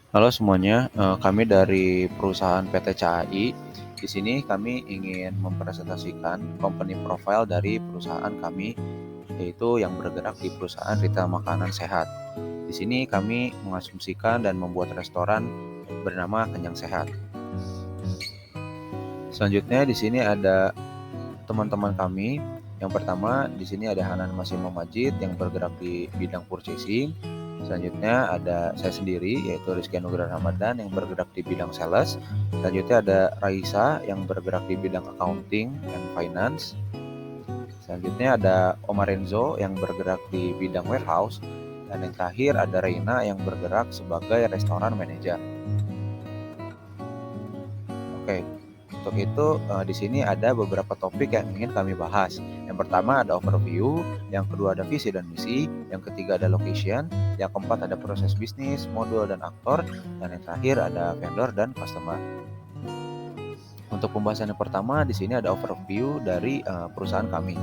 Halo semuanya, kami dari perusahaan PT CAI. Di sini kami ingin mempresentasikan company profile dari perusahaan kami, yaitu yang bergerak di perusahaan retail makanan sehat. Di sini kami mengasumsikan dan membuat restoran bernama Kenyang Sehat. Selanjutnya di sini ada teman-teman kami. Yang pertama di sini ada Hanan Masimo Majid yang bergerak di bidang purchasing. Selanjutnya ada saya sendiri yaitu Rizky Anugrah Ramadan yang bergerak di bidang sales. Selanjutnya ada Raisa yang bergerak di bidang accounting and finance. Selanjutnya ada Omar Renzo yang bergerak di bidang warehouse. Dan yang terakhir ada Reina yang bergerak sebagai restoran manager. Oke, untuk itu di sini ada beberapa topik yang ingin kami bahas. Yang pertama ada overview, yang kedua ada visi dan misi, yang ketiga ada location, yang keempat ada proses bisnis, modul dan aktor, dan yang terakhir ada vendor dan customer. Untuk pembahasan yang pertama di sini ada overview dari perusahaan kami.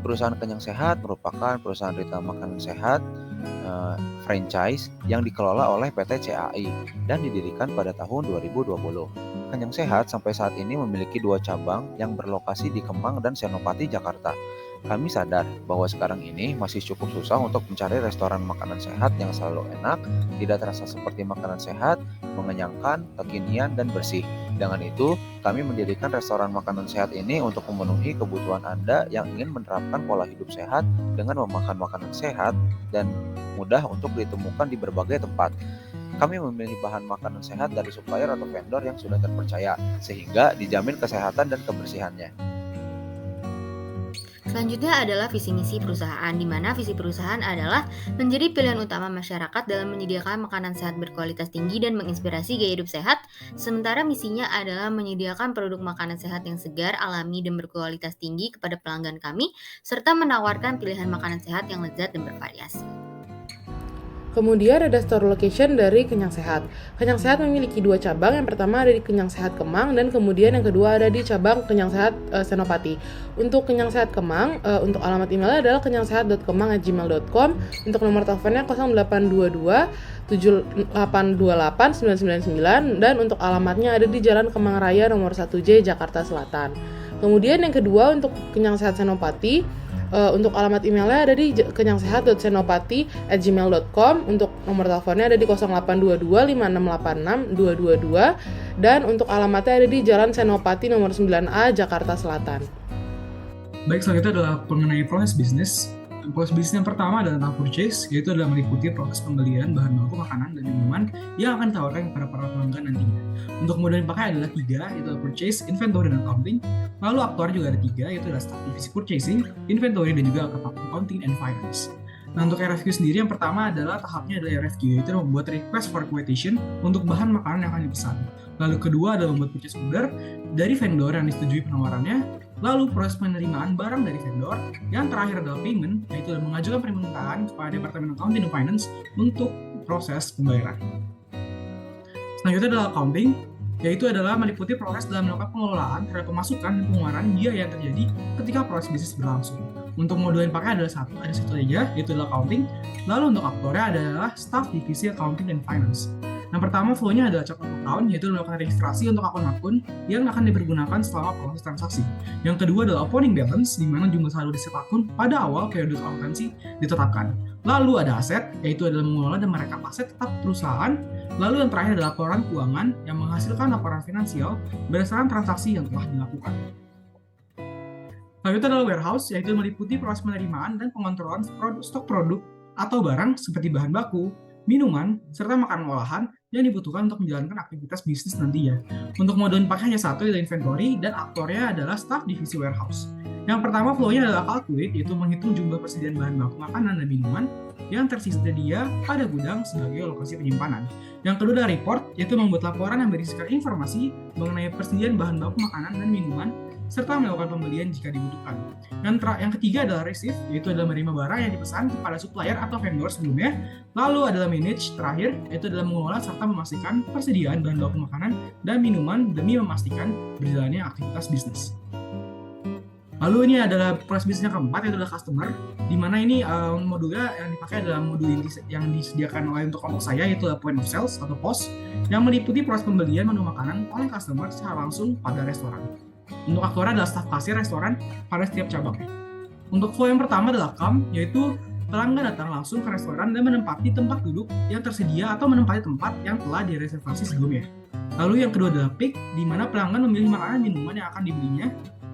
Perusahaan Kenyang Sehat merupakan perusahaan retail makanan sehat franchise yang dikelola oleh PT CAI dan didirikan pada tahun 2020. Kenyang Sehat sampai saat ini memiliki 2 cabang yang berlokasi di Kemang dan Senopati, Jakarta. Kami sadar bahwa sekarang ini masih cukup susah untuk mencari restoran makanan sehat yang selalu enak, tidak terasa seperti makanan sehat, mengenyangkan, kekinian, dan bersih. Dengan itu, kami mendirikan restoran makanan sehat ini untuk memenuhi kebutuhan Anda yang ingin menerapkan pola hidup sehat dengan memakan makanan sehat dan mudah untuk ditemukan di berbagai tempat. Kami memilih bahan makanan sehat dari supplier atau vendor yang sudah terpercaya, sehingga dijamin kesehatan dan kebersihannya. Selanjutnya adalah visi misi perusahaan, di mana visi perusahaan adalah menjadi pilihan utama masyarakat dalam menyediakan makanan sehat berkualitas tinggi dan menginspirasi gaya hidup sehat. Sementara misinya adalah menyediakan produk makanan sehat yang segar, alami, dan berkualitas tinggi kepada pelanggan kami, serta menawarkan pilihan makanan sehat yang lezat dan bervariasi. Kemudian ada store location dari Kenyang Sehat. Kenyang Sehat memiliki 2 cabang, yang pertama ada di Kenyang Sehat Kemang dan kemudian yang kedua ada di cabang Kenyang Sehat Senopati. Untuk Kenyang Sehat Kemang, untuk alamat emailnya adalah kenyangsehat.kemang@gmail.com. Untuk nomor teleponnya 0822 7828 999 dan untuk alamatnya ada di Jalan Kemang Raya nomor 1J Jakarta Selatan. Kemudian yang kedua untuk Kenyang Sehat Senopati, untuk alamat emailnya ada di kenyangsehat.senopati@gmail.com. Untuk nomor teleponnya ada di 0822 5686 222 dan untuk alamatnya ada di Jalan Senopati nomor 9A Jakarta Selatan. Baik, selanjutnya adalah mengenai proses bisnis. Proses bisnis yang pertama adalah tentang purchase, yaitu adalah meliputi proses pembelian bahan baku makanan dan minuman yang akan ditawarkan kepada para pelanggan nantinya. Untuk modal yang dipakai adalah 3, yaitu purchase, inventory, dan accounting. Lalu aktuar juga ada 3, yaitu adalah staff divisi purchasing, inventory, dan juga accounting and finance. Nah, untuk RFQ sendiri yang pertama adalah tahapnya adalah RFQ, yaitu membuat request for quotation untuk bahan makanan yang akan dipesan. Lalu kedua adalah membuat purchase order dari vendor yang disetujui penawarannya. Lalu proses penerimaan barang dari vendor. Yang terakhir adalah payment, yaitu mengajukan permintaan kepada Departemen Accounting and Finance untuk proses pembayaran. Selanjutnya adalah accounting, yaitu adalah meliputi proses dalam melakukan pengelolaan terhadap pemasukan dan pengeluaran biaya yang terjadi ketika proses bisnis berlangsung. Untuk modul yang dipakai adalah satu aja, yaitu adalah accounting. Lalu untuk aktornya adalah staff divisi accounting dan finance. Yang pertama flow-nya adalah chart of account, yaitu melakukan registrasi untuk akun-akun yang akan dipergunakan selama proses transaksi. Yang kedua adalah opening balance, di mana jumlah saldo di setiap akun pada awal periode akuntansi ditetapkan. Lalu ada aset, yaitu adalah mengelola dan merekap aset tetap perusahaan. Lalu yang terakhir adalah laporan keuangan yang menghasilkan laporan finansial berdasarkan transaksi yang telah dilakukan. Selanjutnya adalah warehouse, yaitu meliputi proses penerimaan dan pengontrolan stok produk atau barang seperti bahan baku, minuman, serta makanan olahan yang dibutuhkan untuk menjalankan aktivitas bisnis nantinya. Untuk mode yang dipakai hanya satu, yaitu inventory, dan aktornya adalah staff divisi warehouse. Yang pertama flow-nya adalah calculate, yaitu menghitung jumlah persediaan bahan baku makanan dan minuman yang tersedia pada gudang sebagai lokasi penyimpanan. Yang kedua adalah report, yaitu membuat laporan yang berisikan informasi mengenai persediaan bahan baku makanan dan minuman serta melakukan pembelian jika dibutuhkan. Yang ketiga adalah receive, yaitu adalah menerima barang yang dipesan kepada supplier atau vendor sebelumnya. Lalu adalah manage, terakhir, yaitu adalah mengelola serta memastikan persediaan bahan baku makanan dan minuman demi memastikan berjalannya aktivitas bisnis. Lalu ini adalah proses bisnis yang keempat, yaitu adalah customer, di mana ini modulnya yang dipakai adalah modul yang disediakan oleh untuk kelompok saya, yaitu point of sales atau POS, yang meliputi proses pembelian menu makanan oleh customer secara langsung pada restoran. Untuk aktornya adalah staf kasir restoran pada setiap cabangnya. Untuk flow yang pertama adalah come, yaitu pelanggan datang langsung ke restoran dan menempati tempat duduk yang tersedia atau menempati tempat yang telah direservasi sebelumnya. Lalu yang kedua adalah pick, di mana pelanggan memilih makanan dan minuman yang akan dibelinya.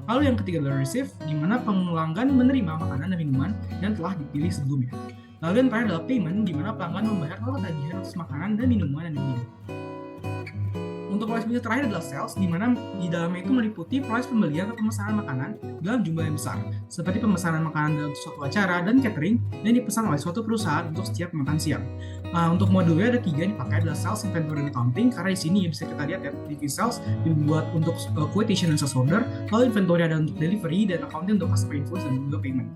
Lalu yang ketiga adalah receive, di mana pelanggan menerima makanan dan minuman yang telah dipilih sebelumnya. Lalu yang terakhir adalah payment, di mana pelanggan membayar total tagihan atas makanan dan minuman yang dibeli. Untuk proses bisnis terakhir adalah sales, di mana di dalamnya itu meliputi proses pembelian atau pemesanan makanan dalam jumlah yang besar, seperti pemesanan makanan dalam suatu acara dan catering yang dipesan oleh suatu perusahaan untuk setiap makan siang. Untuk modulnya ada 3 yang dipakai, adalah sales, inventory, dan accounting, karena di sini ya bisa kita lihat ya, divisi sales dibuat untuk quotation dan sales order, lalu inventory ada untuk delivery, dan accounting untuk customer invoice dan juga payment.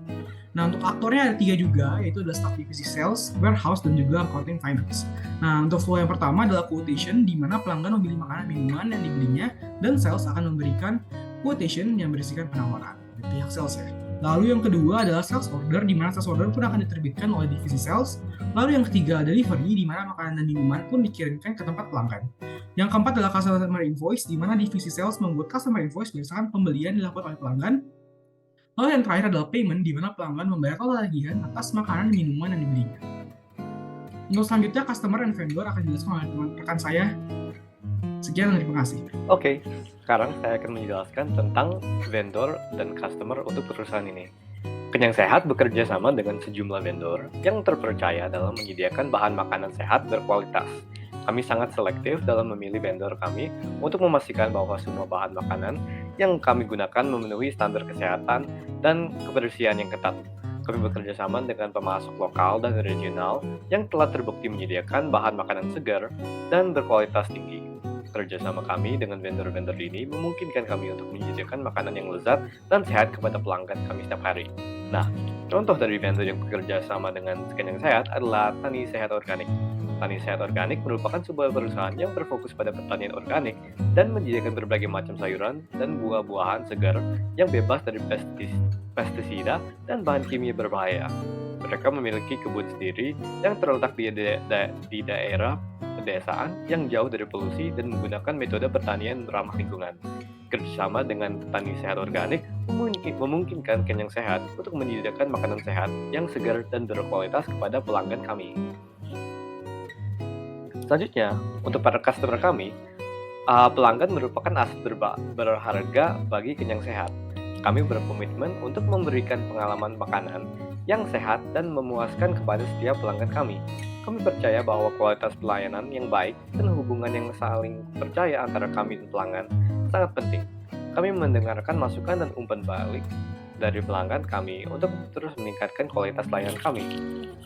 Nah, untuk aktornya ada 3 juga, yaitu adalah staff divisi sales, warehouse, dan juga accounting finance. Nah, untuk flow yang pertama adalah quotation, di mana pelanggan memilih makanan minuman yang dibelinya, dan sales akan memberikan quotation yang berisikan penawaran dari pihak sales ya. Lalu yang kedua adalah sales order, di mana sales order pun akan diterbitkan oleh divisi sales. Lalu yang ketiga adalah delivery, di mana makanan dan minuman pun dikirimkan ke tempat pelanggan. Yang keempat adalah customer invoice, di mana divisi sales membuat customer invoice berdasarkan pembelian dilakukan oleh pelanggan. Lalu yang terakhir adalah payment, di mana pelanggan membayar total tagihan atas makanan dan minuman yang dibelinya. Untuk selanjutnya, customer dan vendor akan dijelaskan oleh teman rekan saya. Sekian dan terima kasih. Oke, sekarang saya akan menjelaskan tentang vendor dan customer untuk perusahaan ini. Kenyang Sehat bekerja sama dengan sejumlah vendor yang terpercaya dalam menyediakan bahan makanan sehat berkualitas. Kami sangat selektif dalam memilih vendor kami untuk memastikan bahwa semua bahan makanan yang kami gunakan memenuhi standar kesehatan dan kebersihan yang ketat. Kami bekerja sama dengan pemasok lokal dan regional yang telah terbukti menyediakan bahan makanan segar dan berkualitas tinggi. Kerjasama kami dengan vendor-vendor ini memungkinkan kami untuk menyediakan makanan yang lezat dan sehat kepada pelanggan kami setiap hari. Nah, contoh dari vendor yang bekerja sama dengan Kenyang Sehat adalah Tani Sehat Organik. Tani Sehat Organik merupakan sebuah perusahaan yang berfokus pada pertanian organik dan menyediakan berbagai macam sayuran dan buah-buahan segar yang bebas dari pestisida dan bahan kimia berbahaya. Mereka memiliki kebun sendiri yang terletak di daerah pedesaan yang jauh dari polusi dan menggunakan metode pertanian ramah lingkungan. Kerjasama dengan Tani Sehat Organik memungkinkan Kenyang Sehat untuk menyediakan makanan sehat yang segar dan berkualitas kepada pelanggan kami. Selanjutnya, untuk para customer kami, pelanggan merupakan aset berharga bagi Kenyang Sehat. Kami berkomitmen untuk memberikan pengalaman makanan yang sehat dan memuaskan kepada setiap pelanggan kami. Kami percaya bahwa kualitas pelayanan yang baik dan hubungan yang saling percaya antara kami dan pelanggan sangat penting. Kami mendengarkan masukan dan umpan balik dari pelanggan kami untuk terus meningkatkan kualitas layanan kami.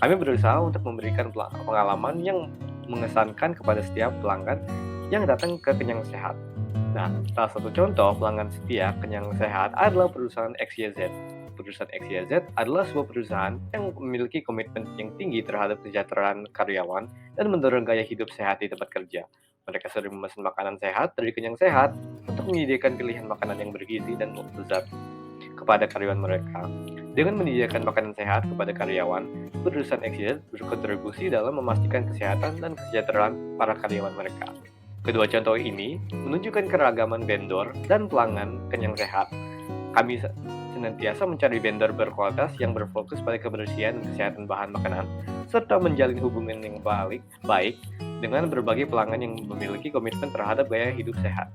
Kami berusaha untuk memberikan pengalaman yang mengesankan kepada setiap pelanggan yang datang ke Kenyang Sehat. Nah, salah satu contoh pelanggan setia Kenyang Sehat adalah perusahaan XYZ. Perusahaan XYZ adalah sebuah perusahaan yang memiliki komitmen yang tinggi terhadap kesejahteraan karyawan dan mendorong gaya hidup sehat di tempat kerja. Mereka sering memesan makanan sehat dari Kenyang Sehat untuk menyediakan pilihan makanan yang bergizi dan lezat kepada karyawan mereka. Dengan menyediakan makanan sehat kepada karyawan, perusahaan XYZ berkontribusi dalam memastikan kesehatan dan kesejahteraan para karyawan mereka. Kedua contoh ini menunjukkan keragaman vendor dan pelanggan Kenyang Sehat. Kami senantiasa mencari vendor berkualitas yang berfokus pada kebersihan dan kesehatan bahan makanan, serta menjalin hubungan yang baik dengan berbagai pelanggan yang memiliki komitmen terhadap gaya hidup sehat.